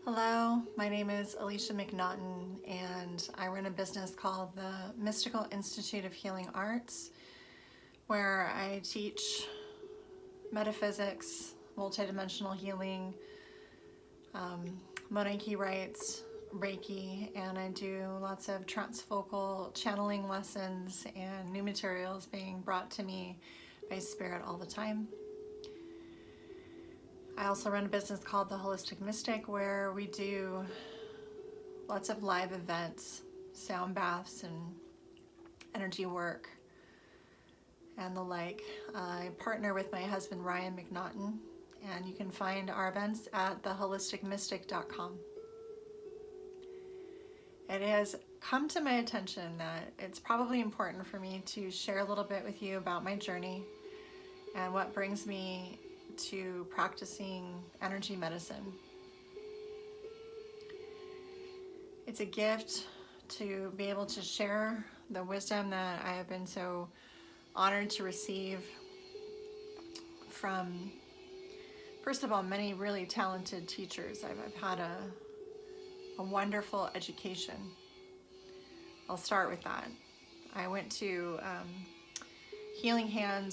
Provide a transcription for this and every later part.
Hello, my name is Alicia McNaughton, and I run a business called the Mystical Institute of Healing Arts, where I teach metaphysics, multidimensional healing, Monarchy rites, Reiki, and I do lots of transfocal channeling lessons and new materials being brought to me by Spirit all the time. I also run a business called The Holistic Mystic, where we do lots of live events, sound baths, and energy work, and the like. I partner with my husband, Ryan McNaughton, and you can find our events at theholisticmystic.com. It has come to my attention that it's probably important for me to share a little bit with you about my journey and what brings me to practicing energy medicine. It's a gift to be able to share the wisdom that I have been so honored to receive from, first of all, many really talented teachers. I've had a wonderful education. I'll start with that. I went to Healing Hands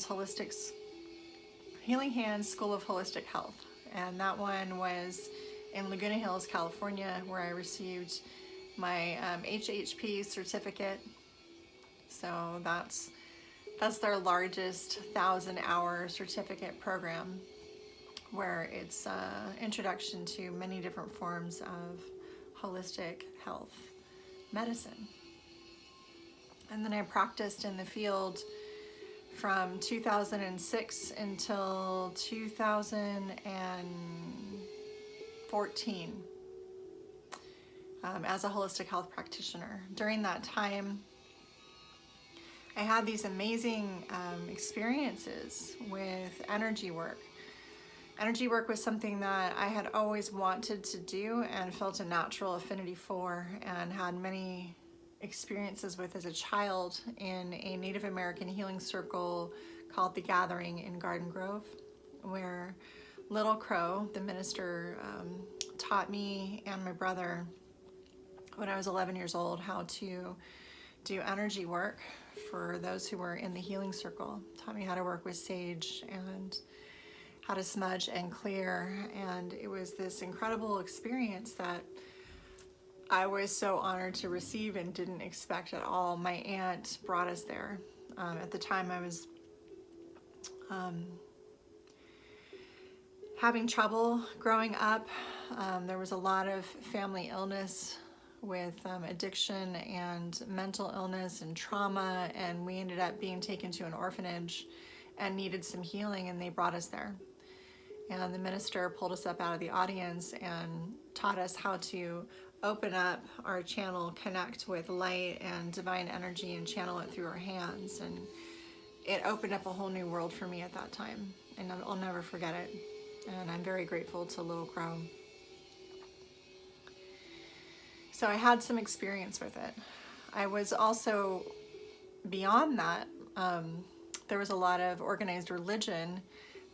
School of Holistic Health, and that one was in Laguna Hills, California, where I received my HHP certificate. So that's their largest 1,000-hour certificate program, where it's introduction to many different forms of holistic health medicine. And then I practiced in the field from 2006 until 2014 as a holistic health practitioner. During that time, I had these amazing experiences with energy work. Energy work was something that I had always wanted to do and felt a natural affinity for, and had many experiences with as a child in a Native American healing circle called The Gathering in Garden Grove, where Little Crow, the minister, taught me and my brother when I was 11 years old how to do energy work for those who were in the healing circle. Taught me how to work with sage and how to smudge and clear, and it was this incredible experience that I was so honored to receive and didn't expect at all. My aunt brought us there. At the time I was having trouble growing up. There was a lot of family illness with addiction and mental illness and trauma, and we ended up being taken to an orphanage and needed some healing, and they brought us there. And the minister pulled us up out of the audience and taught us how to open up our channel, connect with light and divine energy, and channel it through our hands. And it opened up a whole new world for me at that time, and I'll never forget it. And I'm very grateful to Little Crow. So I had some experience with it. I was also, beyond that, there was a lot of organized religion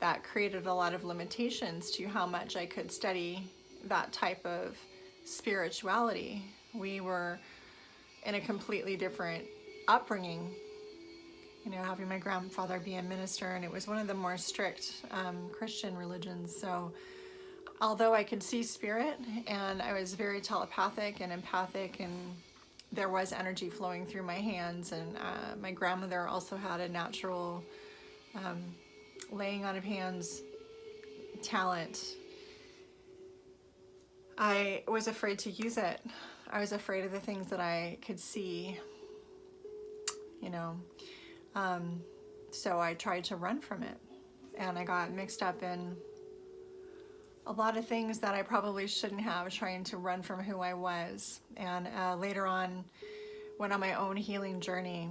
that created a lot of limitations to how much I could study that type of spirituality. We were in a completely different upbringing, having my grandfather be a minister, and it was one of the more strict Christian religions. So although I could see spirit, and I was very telepathic and empathic, and there was energy flowing through my hands, and my grandmother also had a natural laying on of hands talent, I was afraid to use it. I was afraid of the things that I could see, so I tried to run from it, and I got mixed up in a lot of things that I probably shouldn't have, trying to run from who I was. And later on, went on my own healing journey,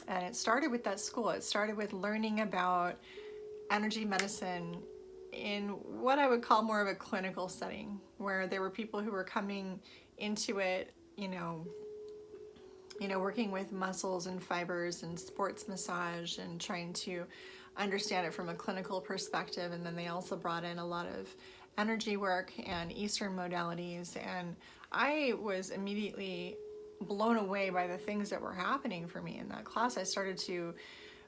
and it started with that school. It started with learning about energy medicine in what I would call more of a clinical setting, where there were people who were coming into it, working with muscles and fibers and sports massage and trying to understand it from a clinical perspective. And then they also brought in a lot of energy work and Eastern modalities, and I was immediately blown away by the things that were happening for me in that class. I started to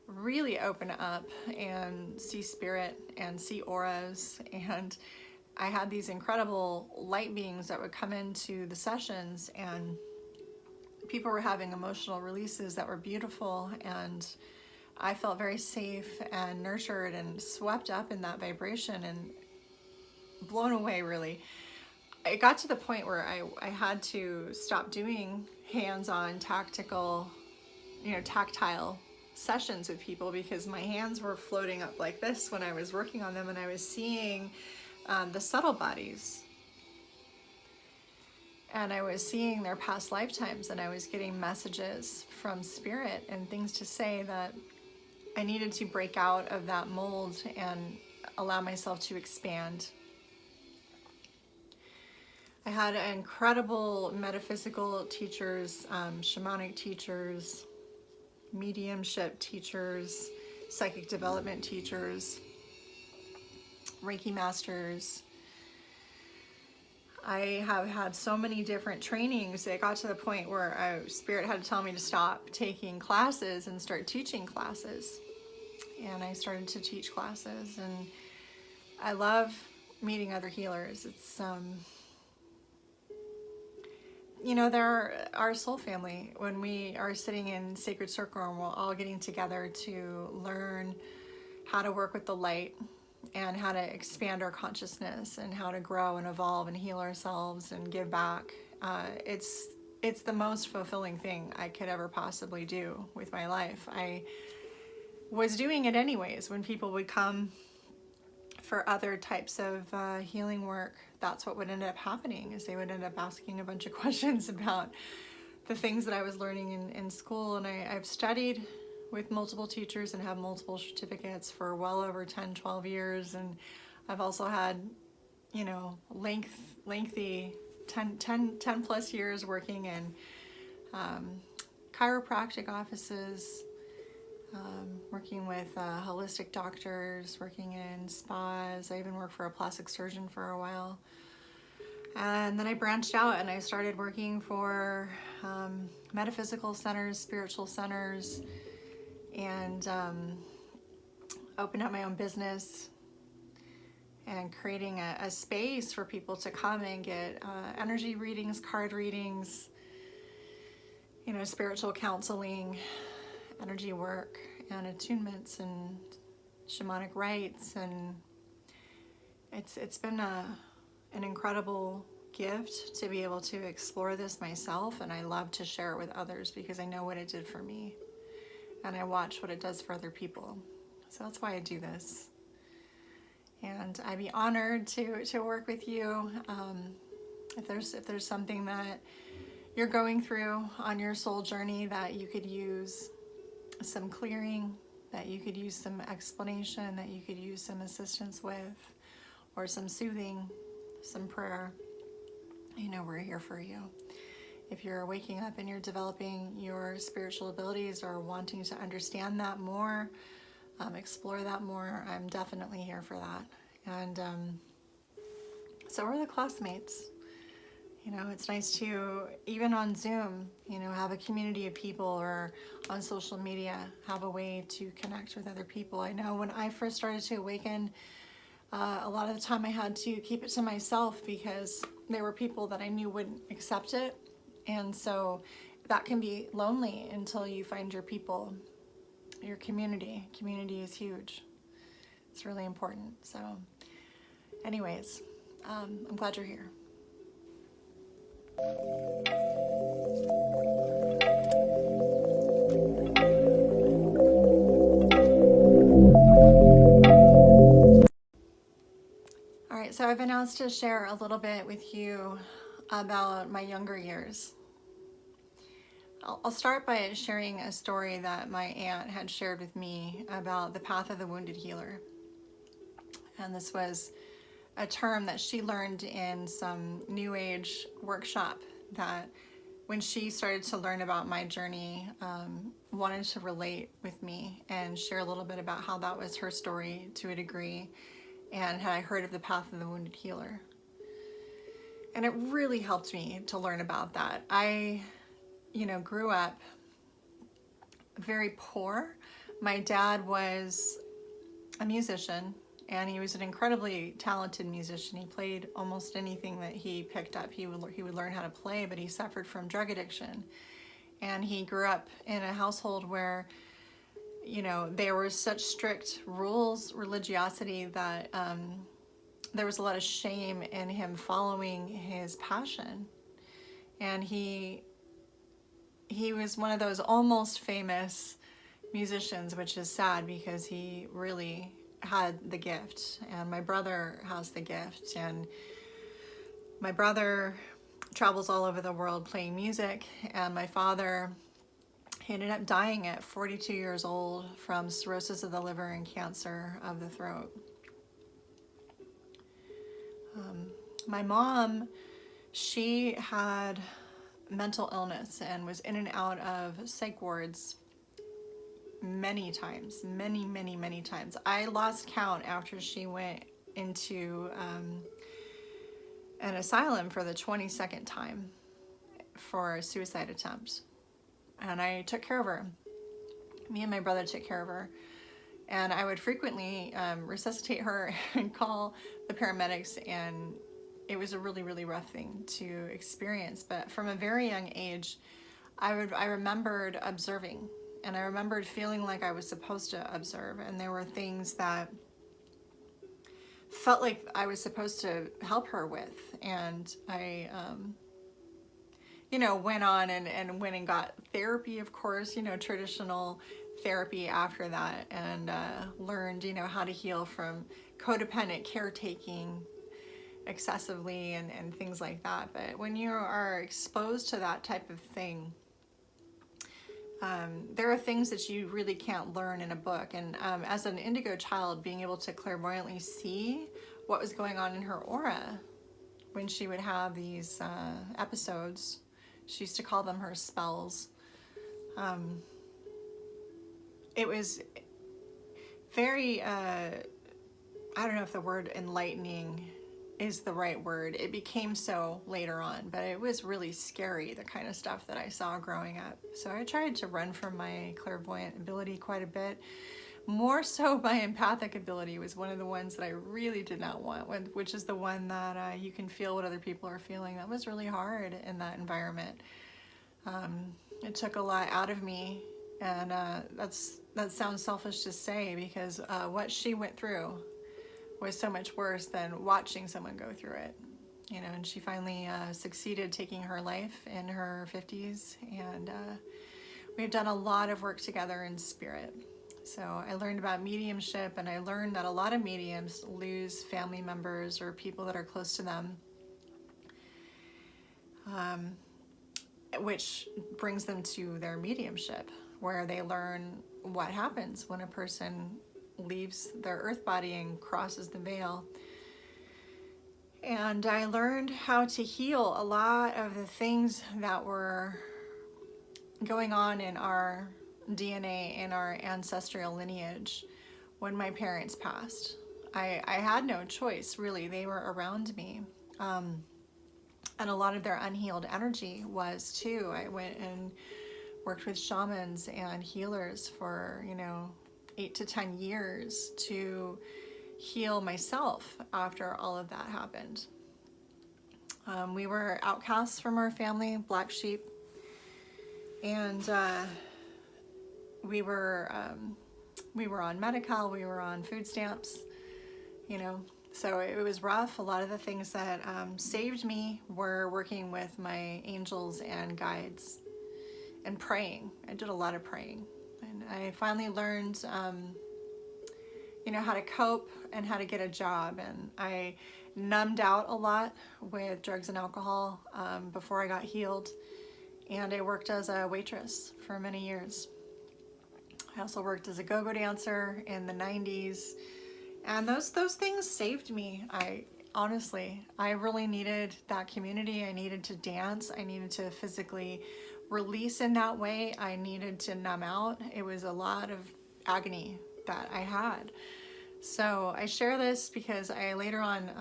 really open up and see spirit and see auras, and I had these incredible light beings that would come into the sessions, and people were having emotional releases that were beautiful, and I felt very safe and nurtured and swept up in that vibration and blown away, really. It got to the point where I had to stop doing hands-on tactile sessions with people, because my hands were floating up like this when I was working on them, and I was seeing the subtle bodies, and I was seeing their past lifetimes, and I was getting messages from spirit and things to say that I needed to break out of that mold and allow myself to expand. I had incredible metaphysical teachers, shamanic teachers, mediumship teachers, psychic development teachers, Reiki masters. I have had so many different trainings. It got to the point where Spirit had to tell me to stop taking classes and start teaching classes. And I started to teach classes, and I love meeting other healers. It's they're our soul family. When we are sitting in sacred circle and we're all getting together to learn how to work with the light and how to expand our consciousness and how to grow and evolve and heal ourselves and give back, it's the most fulfilling thing I could ever possibly do with my life. I was doing it anyways. When people would come for other types of healing work, that's what would end up happening, is they would end up asking a bunch of questions about the things that I was learning in school. And I've studied with multiple teachers and have multiple certificates for well over 10, 12 years. And I've also had, lengthy 10 plus years working in chiropractic offices, working with holistic doctors, working in spas. I even worked for a plastic surgeon for a while. And then I branched out and I started working for metaphysical centers, spiritual centers, and opened up my own business and creating a space for people to come and get energy readings, card readings, spiritual counseling, energy work, and attunements and shamanic rites. And it's been an incredible gift to be able to explore this myself, and I love to share it with others because I know what it did for me, and I watch what it does for other people. So that's why I do this. And I'd be honored to work with you. If there's something that you're going through on your soul journey that you could use some clearing, that you could use some explanation, that you could use some assistance with, or some soothing, some prayer, we're here for you. If you're waking up and you're developing your spiritual abilities or wanting to understand that more, explore that more, I'm definitely here for that. And so are the classmates. It's nice to, even on Zoom, have a community of people, or on social media, have a way to connect with other people. I know when I first started to awaken, a lot of the time I had to keep it to myself because there were people that I knew wouldn't accept it. And so that can be lonely until you find your people, your community. Community is huge. It's really important. So anyways, I'm glad you're here. All right, so I've been asked to share a little bit with you about my younger years. I'll start by sharing a story that my aunt had shared with me about the path of the wounded healer. And this was a term that she learned in some New Age workshop that when she started to learn about my journey, wanted to relate with me and share a little bit about how that was her story to a degree. and had I heard of the path of the wounded healer. And it really helped me to learn about that. I, grew up very poor. My dad was a musician, and he was an incredibly talented musician. He played almost anything that he picked up. He would learn how to play, but he suffered from drug addiction. And he grew up in a household where, there were such strict rules, religiosity, that there was a lot of shame in him following his passion. And he was one of those almost famous musicians, which is sad because he really had the gift. And my brother has the gift. And my brother travels all over the world playing music. And my father, he ended up dying at 42 years old from cirrhosis of the liver and cancer of the throat. My mom, she had mental illness and was in and out of psych wards many times, many times. I lost count after she went into an asylum for the 22nd time for a suicide attempt. And I took care of her. Me and my brother took care of her. And I would frequently resuscitate her and call the paramedics, and it was a really, really rough thing to experience. But from a very young age, I remembered observing, and I remembered feeling like I was supposed to observe, and there were things that felt like I was supposed to help her with. And I went on and went and got therapy, of course, traditional therapy after that, and learned, how to heal from codependent caretaking excessively and things like that. But when you are exposed to that type of thing, there are things that you really can't learn in a book. And as an indigo child, being able to clairvoyantly see what was going on in her aura when she would have these episodes, she used to call them her spells. It was very, I don't know if the word enlightening is the right word. It became so later on, but it was really scary, the kind of stuff that I saw growing up. So I tried to run from my clairvoyant ability quite a bit. More so, my empathic ability was one of the ones that I really did not want, which is the one that you can feel what other people are feeling. That was really hard in that environment. It took a lot out of me, and that sounds selfish to say, because what she went through was so much worse than watching someone go through it. And she finally succeeded taking her life in her 50s, and we've done a lot of work together in spirit. So I learned about mediumship, and I learned that a lot of mediums lose family members or people that are close to them, which brings them to their mediumship, where they learn what happens when a person leaves their earth body and crosses the veil. And I learned how to heal a lot of the things that were going on in our DNA, in our ancestral lineage, when my parents passed. I had no choice, really. They were around me. And a lot of their unhealed energy was too. I went and worked with shamans and healers for, 8 to 10 years to heal myself after all of that happened. We were outcasts from our family, black sheep, and we were on Medi-Cal, we were on food stamps, so it was rough. A lot of the things that saved me were working with my angels and guides and praying. I did a lot of praying. And I finally learned, how to cope and how to get a job. And I numbed out a lot with drugs and alcohol before I got healed. And I worked as a waitress for many years. I also worked as a go-go dancer in the 90s. And those things saved me. I really needed that community. I needed to dance. I needed to physically release in that way. I needed to numb out. It was a lot of agony that I had. So I share this because I later on,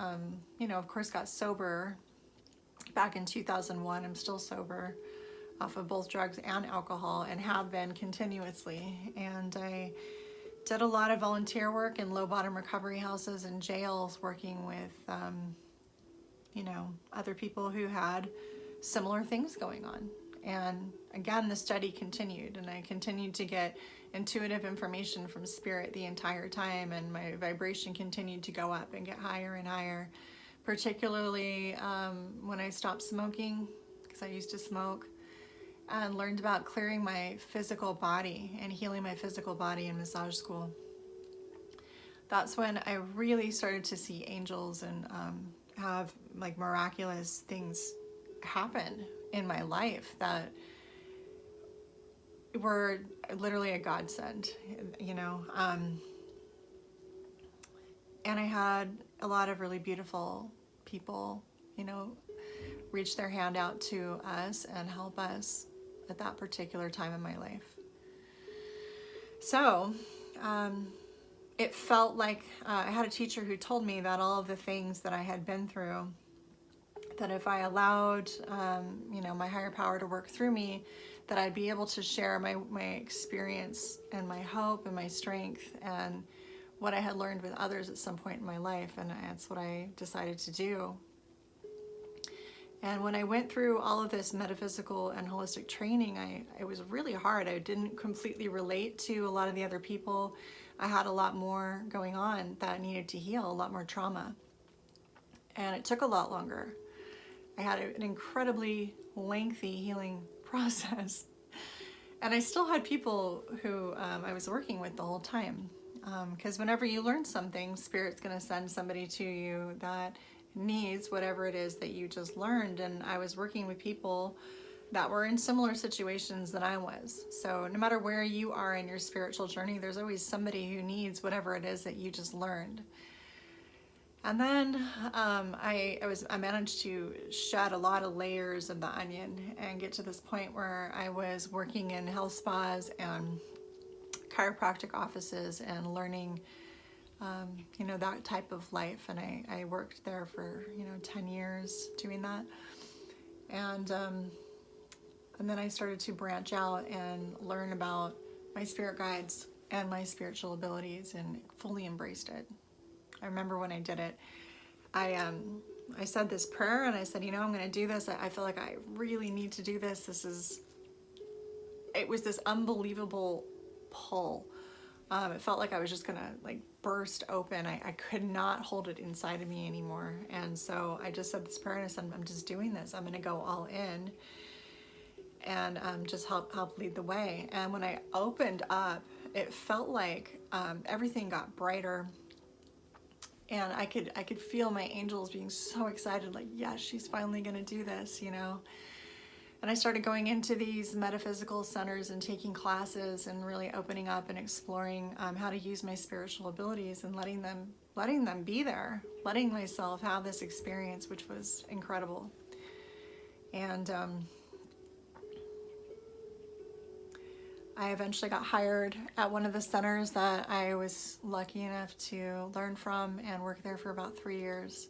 of course, got sober back in 2001. I'm still sober off of both drugs and alcohol, and have been continuously. And I did a lot of volunteer work in low bottom recovery houses and jails, working with, other people who had similar things going on. And again, the study continued, and I continued to get intuitive information from spirit the entire time, and my vibration continued to go up and get higher and higher, particularly when I stopped smoking, because I used to smoke, and learned about clearing my physical body and healing my physical body in massage school. That's when I really started to see angels and have like miraculous things happen in my life that were literally a godsend, and I had a lot of really beautiful people, reach their hand out to us and help us at that particular time in my life. So it felt like I had a teacher who told me that all of the things that I had been through, that if I allowed, my higher power to work through me, that I'd be able to share my experience and my hope and my strength and what I had learned with others at some point in my life. And that's what I decided to do. And when I went through all of this metaphysical and holistic training, it was really hard. I didn't completely relate to a lot of the other people. I had a lot more going on that needed to heal, a lot more trauma. And it took a lot longer. I had an incredibly lengthy healing process. And I still had people who I was working with the whole time. Because whenever you learn something, Spirit's going to send somebody to you that needs whatever it is that you just learned. And I was working with people that were in similar situations than I was. So no matter where you are in your spiritual journey, there's always somebody who needs whatever it is that you just learned. And then I managed to shed a lot of layers of the onion and get to this point where I was working in health spas and chiropractic offices and learning that type of life. And I worked there for 10 years doing that. And then I started to branch out and learn about my spirit guides and my spiritual abilities, and fully embraced it. I remember when I did it, I said this prayer, and I said, I'm going to do this. I feel like I really need to do this. It was this unbelievable pull. It felt like I was just going to burst open. I could not hold it inside of me anymore. And so I just said this prayer, and I said, I'm just doing this. I'm going to go all in and just help lead the way. And when I opened up, it felt like everything got brighter. And I could feel my angels being so excited, like, yes, she's finally going to do this, And I started going into these metaphysical centers and taking classes and really opening up and exploring how to use my spiritual abilities and letting them be there, letting myself have this experience, which was incredible. And I eventually got hired at one of the centers that I was lucky enough to learn from and work there for about 3 years.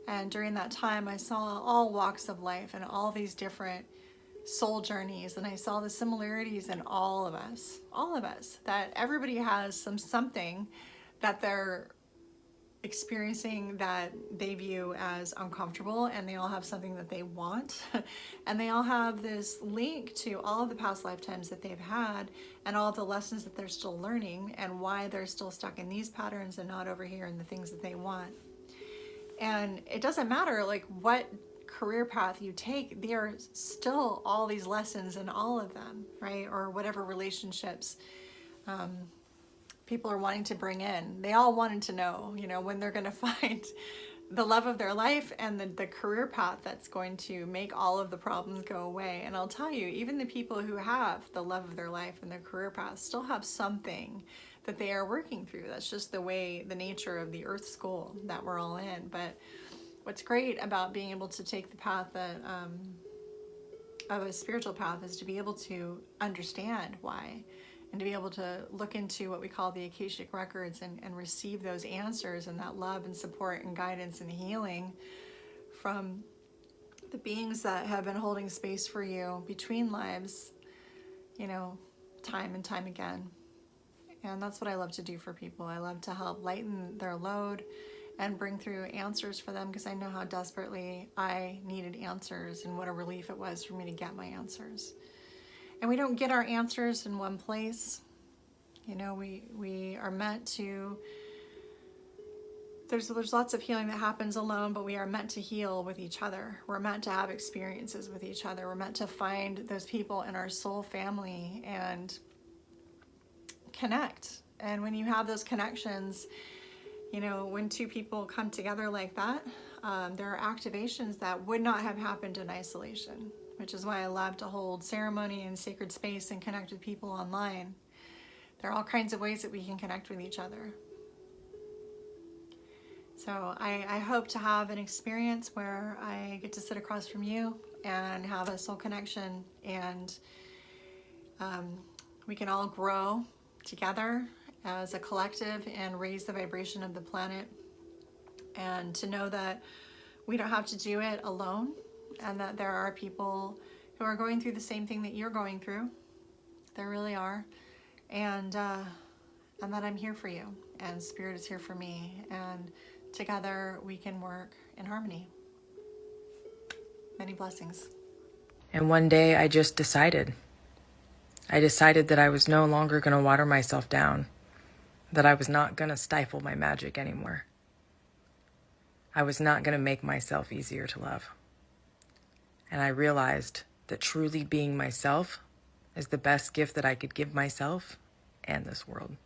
And during that time, I saw all walks of life and all these different soul journeys, and I saw the similarities in all of us, that everybody has something that they're experiencing that they view as uncomfortable, and they all have something that they want, and they all have this link to all of the past lifetimes that they've had and all the lessons that they're still learning, and why they're still stuck in these patterns and not over here in the things that they want. And it doesn't matter what career path you take, there are still all these lessons in all of them, right? Or whatever relationships people are wanting to bring in. They all wanted to know, when they're going to find the love of their life and the career path that's going to make all of the problems go away. And I'll tell you, even the people who have the love of their life and their career path still have something that they are working through. That's just the nature of the earth school that we're all in. But what's great about being able to take the path that of a spiritual path is to be able to understand why and to be able to look into what we call the Akashic Records and receive those answers and that love and support and guidance and healing from the beings that have been holding space for you between lives, you know, time and time again. And that's what I love to do for people. I love to help lighten their load and bring through answers for them, because I know how desperately I needed answers and what a relief it was for me to get my answers. And we don't get our answers in one place. You know, we are meant to, there's lots of healing that happens alone, but we are meant to heal with each other. We're meant to have experiences with each other. We're meant to find those people in our soul family and connect. And when you have those connections, you know, when two people come together like that, there are activations that would not have happened in isolation, which is why I love to hold ceremony and sacred space and connect with people online. There are all kinds of ways that we can connect with each other. So I hope to have an experience where I get to sit across from you and have a soul connection, and we can all grow together as a collective and raise the vibration of the planet, and to know that we don't have to do it alone, and that there are people who are going through the same thing that you're going through. There really are. And that I'm here for you, and Spirit is here for me, and together we can work in harmony. Many blessings. And one day I just decided. I decided that I was no longer going to water myself down, that I was not going to stifle my magic anymore. I was not going to make myself easier to love. And I realized that truly being myself is the best gift that I could give myself and this world.